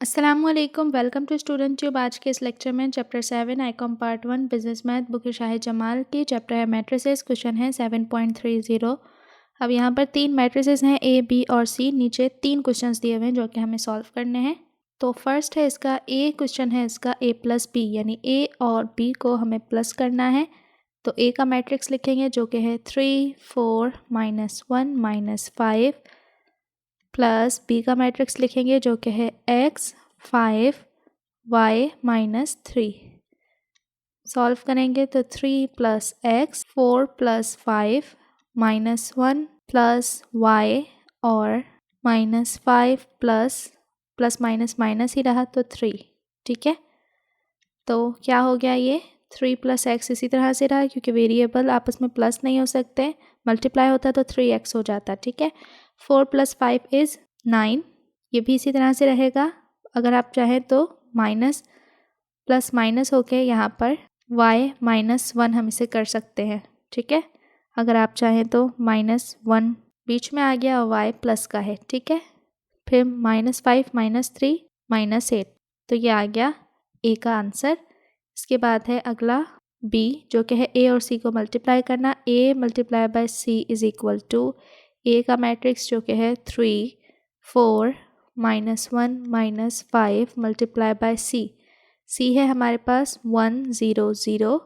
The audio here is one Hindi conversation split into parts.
अस्सलामुअलैकुम, वेलकम टू स्टूडेंट ट्यूब। आज के इस लेक्चर में chapter 7 Icom part 1 business math book Shahid Jamal की चैप्टर है मैट्रिसेस। क्वेश्चन है 7.30। अब यहाँ पर 3 मैट्रिसेस हैं ए, बी और सी। नीचे 3 क्वेश्चंस दिए हुए हैं जो कि हमें सॉल्व करने हैं। तो फर्स्ट है इसका ए क्वेश्चन है इसका ए प्लस बी, यानी ए और बी को हमें प्लस करना है। तो ए का मैट्रिक्स लिखेंगे जो कि है 3 4 -1 -5 प्लस बी का मैट्रिक्स लिखेंगे जो कि है x 5 y -3। सॉल्व करेंगे तो 3 + x 4 + 5 -1 + y और -5 प्लस माइनस ही रहा तो 3। ठीक है, तो क्या हो गया, ये 3 + x इसी तरह से रहा क्योंकि वेरिएबल आपस में प्लस नहीं हो सकते, मल्टीप्लाई होता तो 3x हो जाता। ठीक है, 4 + 5 इज़ 9, ये भी इसी तरह से रहेगा। अगर आप चाहें तो माइनस प्लस माइनस होके यहाँ पर y -1 हम इसे कर सकते हैं। ठीक है, अगर आप चाहें तो -1 बीच में आ गया और y प्लस का है। ठीक है, फिर -5 -3 -8, तो ये आ गया a का आंसर। इसके बाद है अगला b जो कि है a और c को मल्टीप्लाई करना। a × c = a का मैट्रिक्स जो कि है 3 4 -1 -5 × c है हमारे पास 1 0 0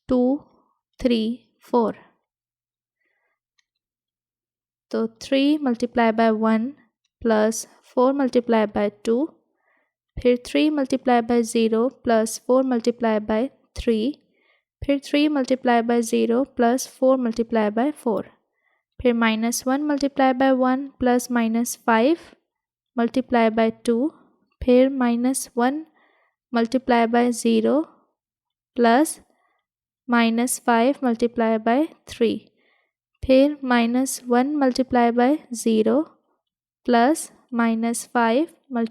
2 3 4। तो 3 × 1 + 4 × 2, फिर 3 × 0 + 4 × 3, फिर 3 × 0 + 4 × 4, फिर -1 × 1 + -5 × 2, फिर -1 × 0 + -5 × 3, फिर -1 × 0 + -5 ×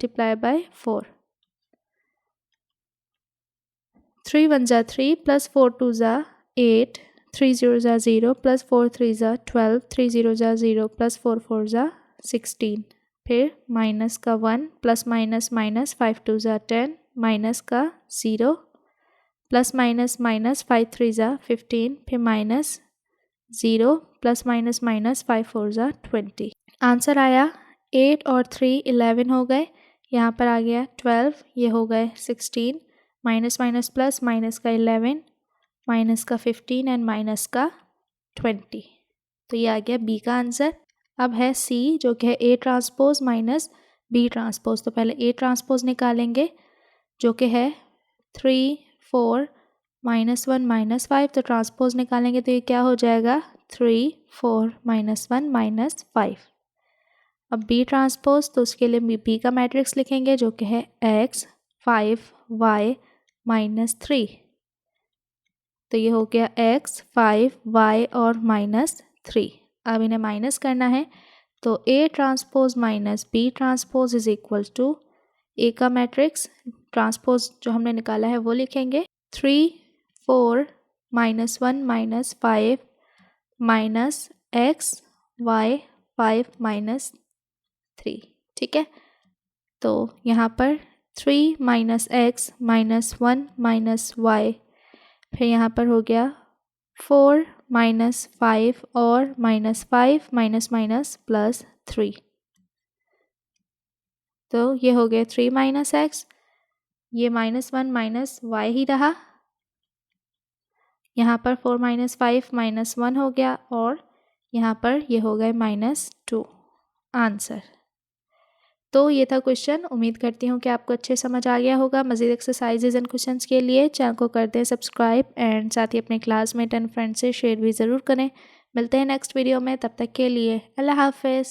4। 3 1 = 3 + 4 2 = 8, 3 0 = 0 + 4 3 = 12, 3 0 = 0 + 4 4 = 16, फिर माइनस का 1 प्लस माइनस 5 2 = 10, माइनस का 0 प्लस माइनस 5 3 = 15, फिर -0 प्लस माइनस 5 4 = 20। आंसर आया 8 और 3 11 हो गए। यहाँ पर आ गया 12, ये हो गए 16, माइनस माइनस प्लस, माइनस का 11, माइनस का 15 एंड माइनस का 20। तो ये आ गया बी का आंसर। अब है सी जो कि है A transpose minus B transpose. तो पहले ए ट्रांसपोज निकालेंगे जो कि है 3 4 -1 -5। तो ट्रांसपोज निकालेंगे तो ये क्या हो जाएगा 3 4 -1 -5। अब बी ट्रांसपोज, तो उसके लिए बी का मैट्रिक्स लिखेंगे जो कि है x 5 y -3। तो ये हो गया x 5 y और -3। अब इन्हें माइनस करना है तो a transpose minus b transpose = a का मैट्रिक्स ट्रांसपोज जो हमने निकाला है वो लिखेंगे 3 4 -1 -5 -x y 5 -3। ठीक है, तो यहाँ पर 3 -x -1 -y, फिर यहाँ पर हो गया 4 -5 और -5 +3। तो ये हो गया 3 -x, ये -1 -y ही रहा। यहाँ पर 4 -5 -1 हो गया और यहाँ पर ये हो गए -2 आंसर। तो ये था क्वेश्चन। उम्मीद करती हूँ कि आपको अच्छे समझ आ गया होगा। मज़ीद एक्सरसाइजेज एंड क्वेश्चंस के लिए चैनल को कर दें सब्सक्राइब एंड साथ ही अपने क्लासमेट एंड फ्रेंड से शेयर भी ज़रूर करें। मिलते हैं नेक्स्ट वीडियो में, तब तक के लिए अल्लाह हाफ़िज़।